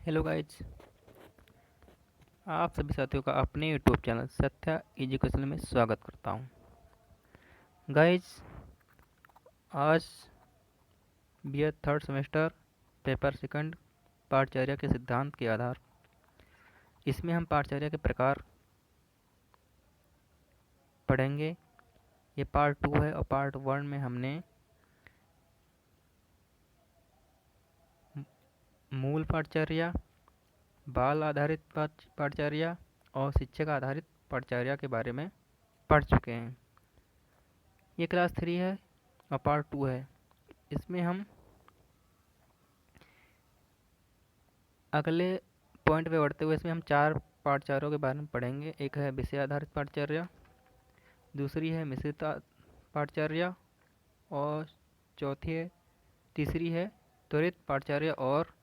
Hello guys, आप सभी साथियों का अपने यूट्यूब चैनल सत्या एजुकेशन में स्वागत करता हूं। गाइज, आज BA third semester paper second पाठचर्या के सिद्धांत के आधार, इसमें हम पाठचर्या के प्रकार पढ़ेंगे। ये पार्ट 2 है और पार्ट 1 में हमने मूल पाठचर्या, बाल आधारित पाठचर्या और शिक्षक आधारित पाठचर्या के बारे में पढ़ चुके हैं। ये क्लास 3 है और पार्ट 2 है। इसमें हम अगले पॉइंट पे बढ़ते हुए इसमें हम 4 पाठचर्याओं के बारे में पढ़ेंगे। एक है विषय आधारित पाठचर्या, दूसरी है मिश्रित पाठचर्या और तीसरी है त्वरित पाठचर्या और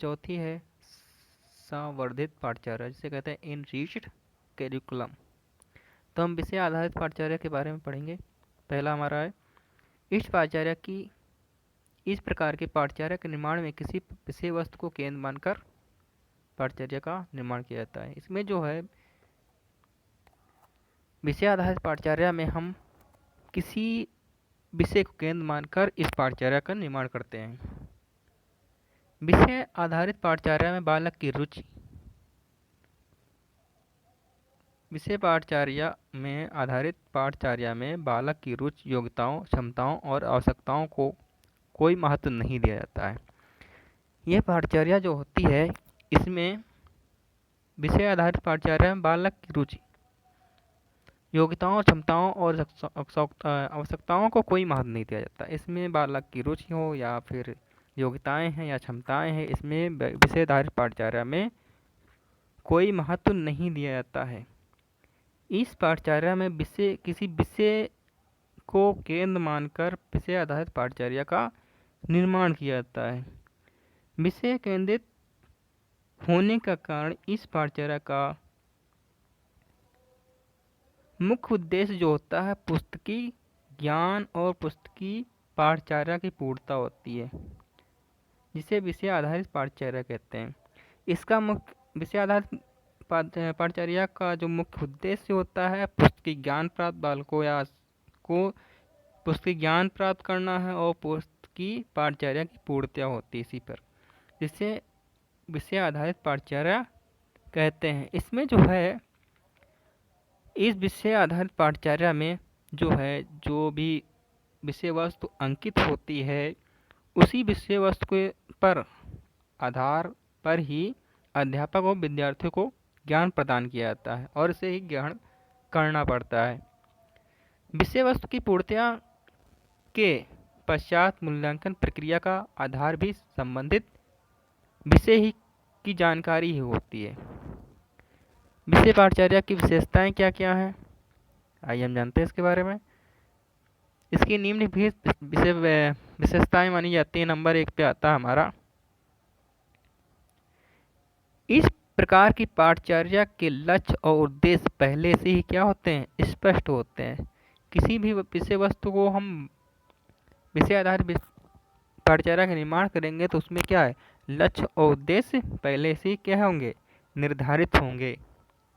चौथी है संवर्धित पाठचर्या, जिसे कहते हैं इनरिच्ड करिकुलम। तो हम विषय आधारित पाठचर्या के बारे में पढ़ेंगे। पहला हमारा है, इस प्रकार के पाठचर्या के निर्माण में किसी विषय वस्तु को केंद्र मानकर पाठचर्या का निर्माण किया जाता है। इसमें जो है विषय आधारित पाठचर्या में हम किसी विषय को केंद्र मानकर इस पाठचर्या का निर्माण करते हैं। विषय आधारित पाठचर्या में बालक की रुचि, विषय पाठचर्या में आधारित पाठचर्या में बालक की रुचि, योग्यताओं, क्षमताओं और आवश्यकताओं को कोई महत्व नहीं दिया जाता है। यह पाठचर्या जो होती है, इसमें विषय आधारित पाठचर्या में बालक की रुचि, योग्यताओं, क्षमताओं और आवश्यकताओं को कोई महत्व नहीं दिया जाता। इसमें बालक की रुचि हो या फिर योग्यताएं हैं या क्षमताएं हैं, इसमें विषय आधारित पाठचर्या में कोई महत्व नहीं दिया जाता है। इस पाठचर्या में किसी विषय को केंद्र मानकर विषय आधारित पाठचर्या का निर्माण किया जाता है। विषय केंद्रित होने का कारण इस पाठचर्या का मुख्य उद्देश्य जो होता है, पुस्तकी ज्ञान और पुस्तकी पाठचर्या की पूर्तता होती है, जिसे विषय आधारित पाठचर्या कहते हैं। इसका मुख्य विषय आधारित पाठचर्या का जो मुख्य उद्देश्य होता है, पुस्तकी ज्ञान प्राप्त बालकों या को पुस्तकी ज्ञान प्राप्त करना है और पुस्तकी पाठचर्या की पूर्तता होती है इसी पर, जिसे विषय आधारित पाठचर्या कहते हैं। इसमें जो है, इस विषय आधारित पाठचर्या में जो भी विषय वस्तु अंकित होती है, उसी विषय वस्तु के पर आधार पर ही अध्यापक और विद्यार्थियों को ज्ञान प्रदान किया जाता है और इसे ही ग्रहण करना पड़ता है। विषय वस्तु की पूर्तता के पश्चात मूल्यांकन प्रक्रिया का आधार भी संबंधित विषय ही की जानकारी ही होती है। विषय पाठचर्या की विशेषताएं क्या क्या हैं, आइए हम जानते हैं इसके बारे में। इसकी निम्नलिखित विशेषताएं मानी जाती है। नंबर 1 पे आता है हमारा, इस प्रकार की पाठचर्या के लक्ष्य और उद्देश्य पहले से ही क्या होते हैं, स्पष्ट होते हैं। किसी भी विषय वस्तु को हम विषय आधारित पाठचर्या का निर्माण करेंगे तो उसमें क्या है, लक्ष्य और उद्देश्य पहले से क्या होंगे, निर्धारित होंगे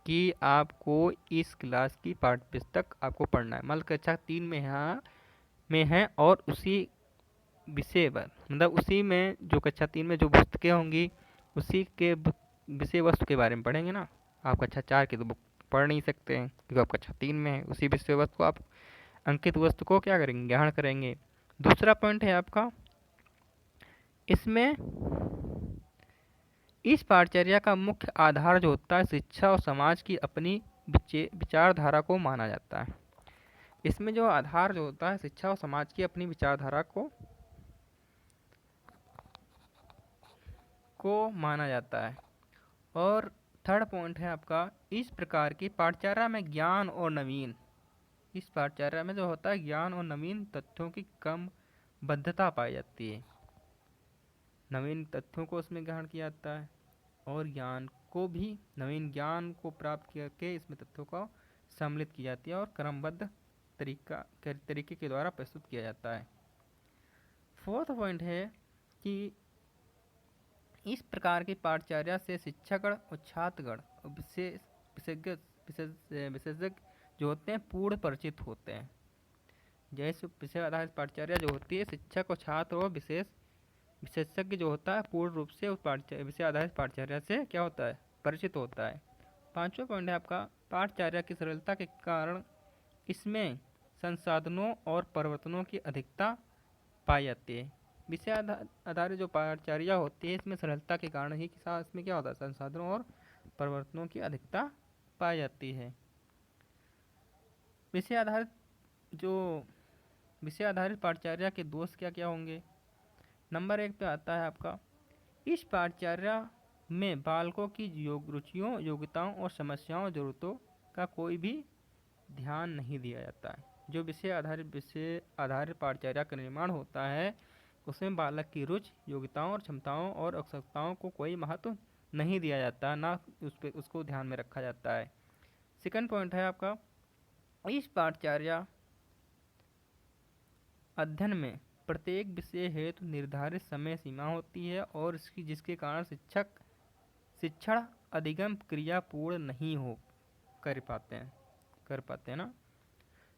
कि आपको इस क्लास की पाठ्य पुस्तक आपको पढ़ना है। मतलब कक्षा 3 में है और उसी विषय पर, मतलब उसी में जो कक्षा 3 में जो पुस्तकें होंगी उसी के विषय वस्तु के बारे में पढ़ेंगे ना। आप कक्षा 4 की तो बुक पढ़ नहीं सकते हैं क्योंकि आप कक्षा 3 में है। उसी विषय वस्तु को आप अंकित वस्तु को क्या करेंगे, ग्रहण करेंगे। दूसरा पॉइंट है आपका, इसमें इस पाठचर्या का मुख्य आधार जो होता है, शिक्षा और समाज की अपनी विचारधारा को माना जाता है। इसमें जो आधार जो होता है, शिक्षा और समाज की अपनी विचारधारा को माना जाता है। और थर्ड पॉइंट है आपका, इस प्रकार की पाठचर्या में ज्ञान और नवीन, इस पाठचर्या में जो होता है ज्ञान और नवीन तथ्यों की कम बद्धता पाई जाती है। नवीन तथ्यों को उसमें ग्रहण किया जाता है और ज्ञान को भी, नवीन ज्ञान को प्राप्त करके इसमें तथ्यों को सम्मिलित की जाती है और क्रमबद्ध तरीके के द्वारा प्रस्तुत किया जाता है। फोर्थ पॉइंट है कि इस प्रकार की पाठचर्या से शिक्षकगण और छात्रगण और विशेषज्ञ जो होते हैं पूर्ण परिचित होते हैं। जैसे विषय आधारित पाठचर्या जो होती है, शिक्षक और छात्र और विशेषज्ञ जो होता है पूर्ण रूप से उस विषय आधारित पाठचर्या से क्या होता है, परिचित होता है। पांचवा पॉइंट है आपका, पाठचर्या की सरलता के कारण इसमें संसाधनों और परिवर्तनों की अधिकता पाई जाती है। विषय आधारित जो पाठचर्या होती है इसमें सरलता के कारण ही इसमें क्या होता है, संसाधनों और परिवर्तनों की अधिकता पाई जाती है। विषय आधारित जो विषय आधारित पाठचर्या के दोष क्या क्या होंगे। नंबर 1 पे आता है आपका, इस पाठचर्या में बालकों की रुचियों, योग्यताओं और समस्याओं, जरूरतों का कोई भी ध्यान नहीं दिया जाता है। जो विषय आधारित पाठचर्या का निर्माण होता है उसमें बालक की रुचि, योग्यताओं और क्षमताओं और आवश्यकताओं को कोई महत्व नहीं दिया जाता, ना उसको ध्यान में रखा जाता है। सेकंड पॉइंट है आपका, इस पाठचर्या अध्ययन में प्रत्येक विषय हेतु निर्धारित समय सीमा होती है और जिसके कारण शिक्षण अधिगम क्रिया पूर्ण नहीं हो कर पाते हैं ना।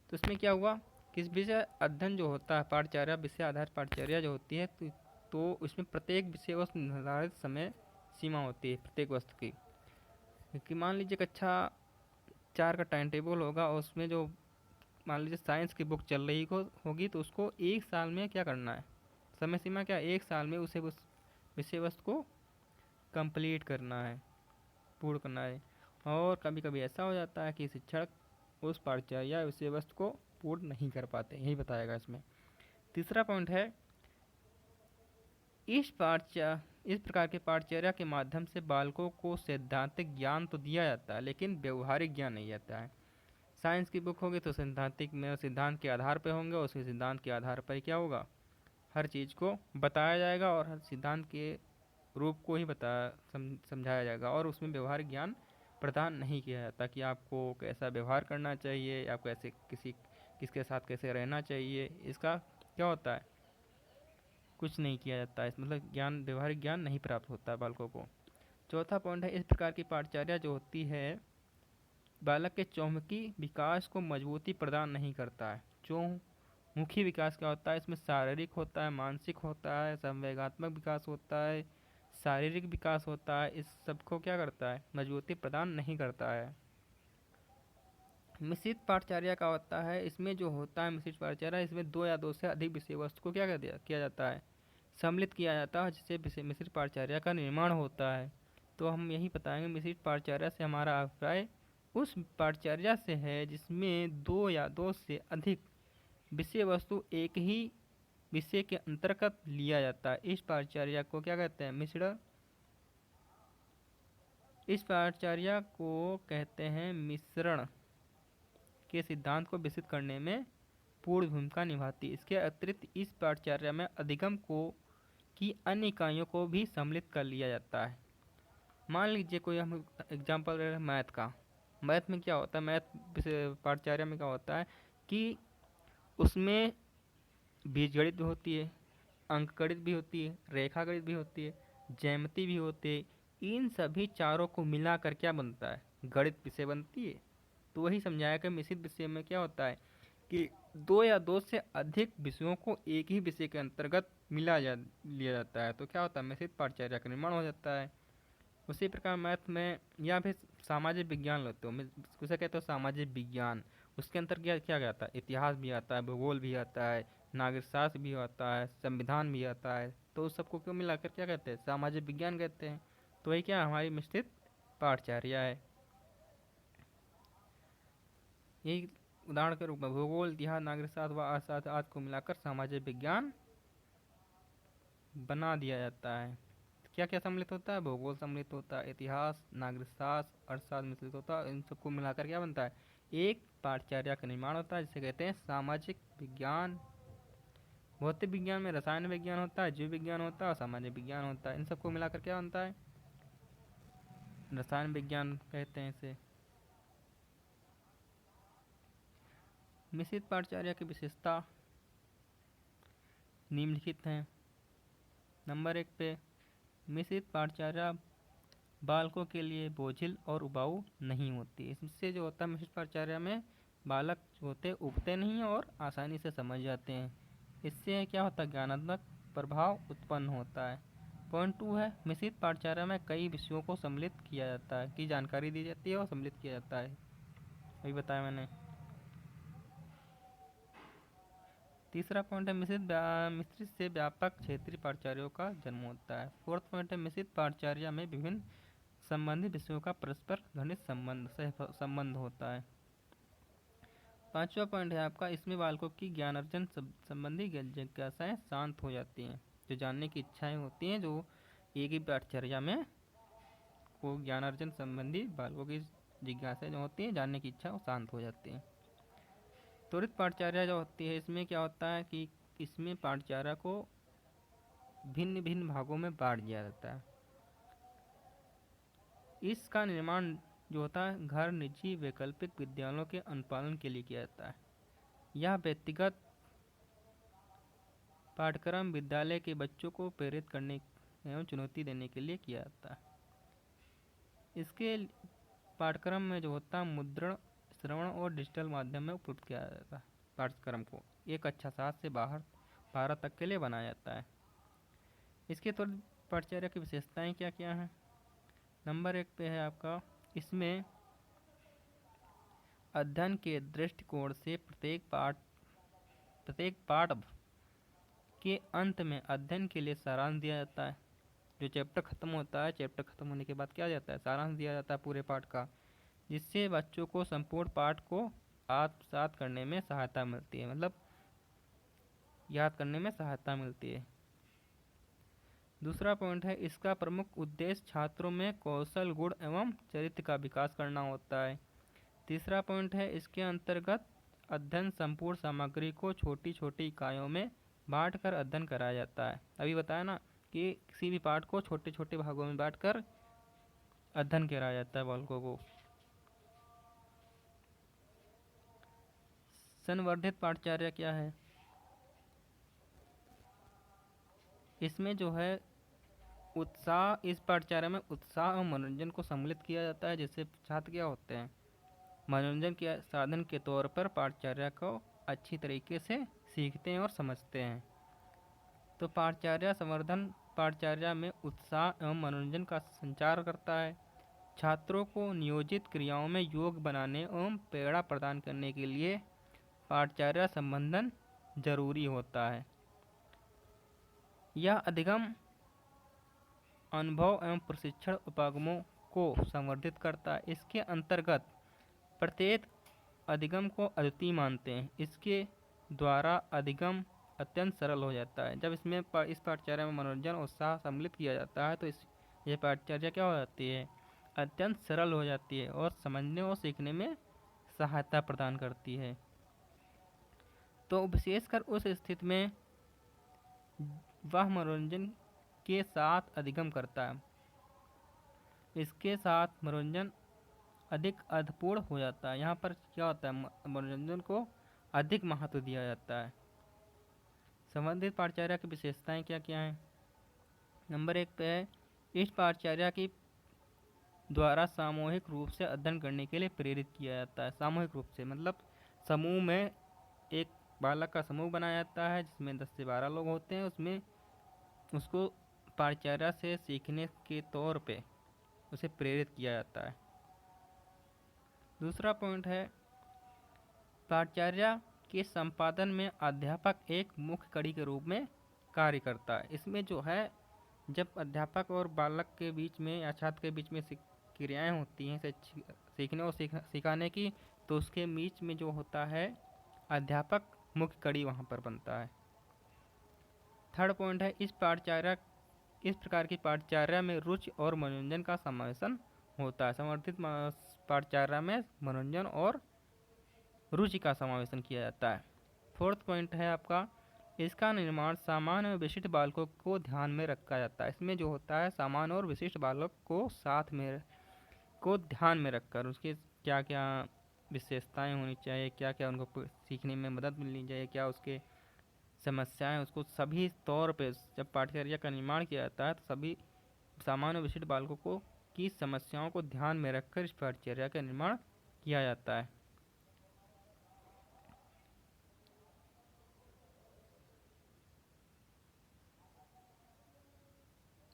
तो इसमें क्या हुआ, किस विषय अध्ययन जो होता है पाठचर्या, विषय आधारित पाठचर्या जो होती है तो उसमें प्रत्येक विषय वस्तु निर्धारित समय सीमा होती है प्रत्येक वस्तु की। कि मान लीजिए कक्षा 4 का टाइम टेबल होगा और उसमें जो मान लीजिए साइंस की बुक चल रही होगी तो उसको 1 साल में क्या करना है, समय सीमा क्या 1 साल में उसे उस विषय वस्तु को कंप्लीट करना है, पूर्ण करना है। और कभी कभी ऐसा हो जाता है कि शिक्षक उस पाठचर्या विषय वस्तु को पूर्ण नहीं कर पाते, यही बताएगा इसमें। तीसरा पॉइंट है, इस प्रकार के पाठचर्या के माध्यम से बालकों को सैद्धांतिक ज्ञान तो दिया जाता है लेकिन व्यवहारिक ज्ञान नहीं आता है। साइंस की बुक होगी तो सिद्धांत के आधार पर होंगे, उसी सिद्धांत के आधार पर क्या होगा, हर चीज़ को बताया जाएगा और हर सिद्धांत के रूप को ही समझाया जाएगा और उसमें व्यवहारिक ज्ञान प्रदान नहीं किया जाता कि आपको कैसा व्यवहार करना चाहिए, आपको ऐसे किसके साथ कैसे रहना चाहिए, इसका क्या होता है, कुछ नहीं किया जाता है। मतलब व्यवहारिक ज्ञान नहीं प्राप्त होता है बालकों को। चौथा पॉइंट है, इस प्रकार की पाठचर्या जो होती है बालक के चौमुखी विकास को मजबूती प्रदान नहीं करता है। चौमुखी विकास क्या होता है, इसमें शारीरिक होता है, मानसिक होता है, संवेगात्मक विकास होता है, शारीरिक विकास होता है, इस सबको क्या करता है, मजबूती प्रदान नहीं करता है। मिश्रित पाठचर्या का होता है, इसमें जो होता है मिश्रित पाठचर्या, इसमें 2 या 2 से अधिक विषय वस्तु को क्या किया जाता है, सम्मिलित किया जाता है, जिससे मिश्रित पाठचर्या का निर्माण होता है। तो हम यही बताएंगे, मिश्रित पाठचर्या से हमारा अभिप्राय उस पाठचर्या से है जिसमें 2 या 2 से अधिक विषय वस्तु एक ही विषय के अंतर्गत लिया जाता है। इस पाठचर्या को क्या कहते हैं, इस पाठचर्या को कहते हैं मिश्रण के सिद्धांत को विकसित करने में पूर्ण भूमिका निभाती है। इसके अतिरिक्त इस पाठचर्या में अधिगम की अन्य इकाइयों को भी सम्मिलित कर लिया जाता है। मान लीजिए कोई हम एग्जाम्पल ले रहे हैं मैथ का। मैथ में क्या होता है, मैथ पाठचर्या में क्या होता है कि उसमें बीजगणित भी होती है, अंकगणित भी होती है, रेखा गणित भी होती है, ज्यामिति भी होती है। इन सभी चारों को मिलाकर क्या बनता है, गणित विषय बनती है। तो वही समझाया कि मिश्रित विषय में क्या होता है कि 2 या 2 से अधिक विषयों को एक ही विषय के अंतर्गत लिया जाता है। तो क्या होता है, मिश्रित पाठचर्या का निर्माण हो जाता है। उसी प्रकार मैथ में या फिर सामाजिक विज्ञान लेते हो, उसे कहते हो सामाजिक विज्ञान। उसके अंदर क्या क्या आता है, इतिहास भी आता है, भूगोल भी आता है, नागरिक शास्त्र भी आता है, संविधान भी आता है। तो उस सबको क्यों मिलाकर क्या कहते हैं, सामाजिक विज्ञान कहते हैं। तो वही क्या हमारी मिश्रित पाठचर्या है। यही उदाहरण के रूप में भूगोल, इतिहास, नागरिक शास्त्र व अर्थशास्त्र आदि को मिलाकर सामाजिक विज्ञान बना दिया जाता है। क्या क्या सम्मिलित होता है, भूगोल सम्मिलित होता है, इतिहास, नागरिक शास्त्र, अर्थशास्त्र मिश्रित होता है। इन सबको मिलाकर क्या बनता है, एक पाठचर्या का निर्माण होता है जिसे कहते हैं सामाजिक विज्ञान। भौतिक विज्ञान में रसायन विज्ञान होता है, जीव विज्ञान होता है और सामाजिक विज्ञान होता है। इन सबको मिलाकर क्या बनता है, रसायन विज्ञान कहते हैं इसे। मिश्रित पाठचर्या की विशेषता निम्नलिखित हैं। नंबर 1 पे मिश्रित पाठचर्या बालकों के लिए बोझिल और उबाऊ नहीं होती। इससे जो होता है मिश्रित पाठचर्या में बालक जो होते उबते नहीं हैं और आसानी से समझ जाते हैं। इससे क्या होता है, ज्ञानात्मक प्रभाव उत्पन्न होता है। पॉइंट 2 है, मिश्रित पाठचर्या में कई विषयों को सम्मिलित किया जाता है, की जानकारी दी जाती है और सम्मिलित किया जाता है, अभी बताया मैंने। तीसरा पॉइंट है, मिश्रित से व्यापक क्षेत्रीय पाठचर्याओं का जन्म होता है। फोर्थ पॉइंट है, मिश्रित पाठचर्या में विभिन्न संबंधित विषयों का परस्पर घनिष्ठ संबंध होता है। पांचवा पॉइंट है आपका, इसमें बालकों की ज्ञान अर्जन संबंधी जिज्ञासाएं शांत हो जाती हैं। जो जानने की इच्छाएं होती हैं, जो एक ही पाठचर्या में वो ज्ञान अर्जन संबंधी बालकों की जिज्ञासाएं जो होती हैं, जानने की इच्छा, वो शांत हो जाती हैं। त्वरित पाठचर्या जो होती है, इसमें क्या होता है कि इसमें पाठचर्या को भिन्न भिन्न भागों में बांट दिया जाता है। इसका निर्माण जो होता है घर, निजी, वैकल्पिक विद्यालयों के अनुपालन के लिए किया जाता है। यह व्यक्तिगत पाठ्यक्रम विद्यालय के बच्चों को प्रेरित करने एवं चुनौती देने के लिए किया जाता है। इसके पाठ्यक्रम में जो होता है मुद्रण, श्रवण और डिजिटल माध्यम में उपलब्ध किया जाता है। पाठ्यक्रम को एक अच्छा साथ से बाहर भारत तक के लिए बनाया जाता है। इसके त्वरित पाठचर्या की विशेषताएं क्या क्या हैं? नंबर 1 पे है आपका, इसमें अध्ययन के दृष्टिकोण से प्रत्येक पाठ के अंत में अध्ययन के लिए सारांश दिया जाता है। जो चैप्टर खत्म होता है, चैप्टर खत्म होने के बाद क्या जाता है, सारांश दिया जाता है पूरे पाठ का, जिससे बच्चों को संपूर्ण पाठ को आत्मसात करने में सहायता मिलती है, मतलब याद करने में सहायता मिलती है। दूसरा पॉइंट है, इसका प्रमुख उद्देश्य छात्रों में कौशल, गुण एवं चरित्र का विकास करना होता है। तीसरा पॉइंट है, इसके अंतर्गत अध्ययन संपूर्ण सामग्री को छोटी छोटी इकाइयों में बांटकर अध्ययन कराया जाता है। अभी बताया ना कि किसी भी पाठ को छोटे छोटे भागों में बांटकर अध्ययन कराया जाता है बालकों को। संवर्धित पाठचर्या क्या है? इसमें जो है उत्साह, इस पाठचर्या में उत्साह और मनोरंजन को सम्मिलित किया जाता है, जिससे छात्र क्या होते हैं, मनोरंजन के साधन के तौर पर पाठचर्या को अच्छी तरीके से सीखते हैं और समझते हैं। तो पाठचर्या संवर्धन पाठचर्या में उत्साह एवं मनोरंजन का संचार करता है। छात्रों को नियोजित क्रियाओं में योग बनाने एवं प्रेरणा प्रदान करने के लिए पाठचर्या संबंधन जरूरी होता है। यह अधिगम, अनुभव एवं प्रशिक्षण उपागमों को संवर्धित करता है। इसके अंतर्गत प्रत्येक अधिगम को अद्वितीय मानते हैं। इसके द्वारा अधिगम अत्यंत सरल हो जाता है। जब इसमें इस पाठचर्या में मनोरंजन और उत्साह सम्मिलित किया जाता है, तो ये पाठचर्या क्या हो जाती है, अत्यंत सरल हो जाती है और समझने और सीखने में सहायता प्रदान करती है। तो विशेषकर उस स्थिति में वह मनोरंजन के साथ अधिगम करता है, इसके साथ मनोरंजन अधिक अर्थपूर्ण हो जाता है। यहाँ पर क्या होता है, मनोरंजन को अधिक महत्व दिया जाता है। संबंधित पाठचर्या की विशेषताएं क्या क्या हैं? नंबर 1 पे है, इस पाठचर्या की द्वारा सामूहिक रूप से अध्ययन करने के लिए प्रेरित किया जाता है। सामूहिक रूप से मतलब समूह में एक बालक का समूह बनाया जाता है, जिसमें 10 से 12 लोग होते हैं। उसमें उसको पाठचर्या से सीखने के तौर पे उसे प्रेरित किया जाता है। दूसरा पॉइंट है, पाठचर्या के संपादन में अध्यापक एक मुख्य कड़ी के रूप में कार्य करता है। इसमें जो है, जब अध्यापक और बालक के बीच में या छात्र के बीच में क्रियाएं होती हैं सीखने और सिखाने की, तो उसके बीच में जो होता है अध्यापक मुख्य कड़ी वहाँ पर बनता है। थर्ड पॉइंट है, इस प्रकार की पाठचर्या में रुचि और मनोरंजन का समावेशन होता है। समर्थित पाठचर्या में मनोरंजन और रुचि का समावेशन किया जाता है। फोर्थ पॉइंट है आपका, इसका निर्माण सामान्य और विशिष्ट बालकों को ध्यान में रखा जाता है। इसमें जो होता है सामान्य और विशिष्ट बालक को साथ में को ध्यान में रखकर उसके क्या क्या विशेषताएं होनी चाहिए, क्या क्या उनको सीखने में मदद मिलनी चाहिए, क्या उसके समस्याएं, उसको सभी तौर पे जब पाठचर्या का निर्माण किया जाता है तो सभी सामान्य विशिष्ट बालकों को की समस्याओं को ध्यान में रखकर इस पाठचर्या का निर्माण किया जाता है।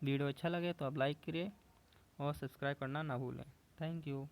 वीडियो अच्छा लगे तो आप लाइक करिए और सब्सक्राइब करना ना भूलें। Thank you.